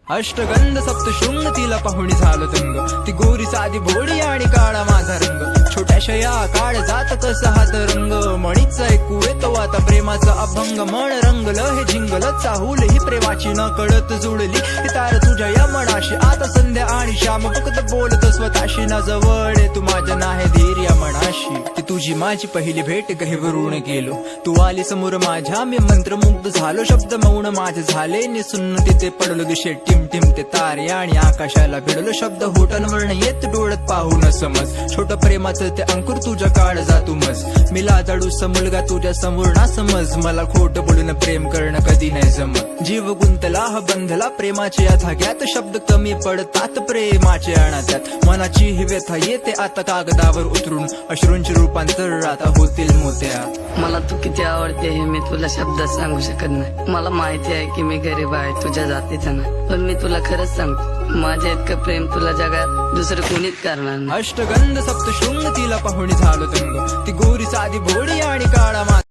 अष्टगंध सप्तशृंग तिला पाहुणी झालो दंग, ती गोरी साधी भोळी आणि काळा माझा रंग, छोट्याशा या काळ जात कसा हात रंग, मणीचा ऐकू येतो आता प्रेमाचा अभंग, मन रंगलं हे झिंगल चाहूल ही प्रेमाची न कळत जुळली ही तार तुझ्या या मनाशी, आता संध्या आणि श्याम फक्त बोलत स्वतःशी, ना जवळ तू माझ्या नाही धीर या मनाशी, ती तुझी माझी पहिली भेट गहिवरून गेलो, तू आली समोर माझ्या मी मंत्रमुग्ध झालो, शब्द मौन माझे झाले निसुन्न, तिथे पडलो दिशे टिम टिम ते तारे आणि आकाशाला भिडलो, शब्द होटांवरण येत डोळ्यात पाहून समज, छोट प्रेमाचं ते अंकुर तुझ्या काळ जातू मज, मी लाजाडूसा मुलगा तुझ्या समोर ना समज, मला खोट बोलून प्रेम करणं कधी नाही जमत, जीव गुंतला हा बंधला प्रेमाच्या या धाग्यात, शब्द कमी पडतात प्रेमाचे अनाथ्यात, मनाची ही व्यथा येते आता कागदावर उतरून, अश्रूंचे रूपांतर आता होतील मोत्या. मला तू किती आवडते हे मी तुला शब्दात सांगू शकत नाही, मला माहिती आहे की मी गरीब आहे तुझ्या जातीचा नाही, पण मी तुला खरंच सांगतो माझ्या इतकं प्रेम तुला जगात दुसरं कोणीच करणार नाही. अष्टगंध सप्तशृंग तिला पाहुणी झालो दंग, ती गोरी साधी भोळी आणि काळा माझा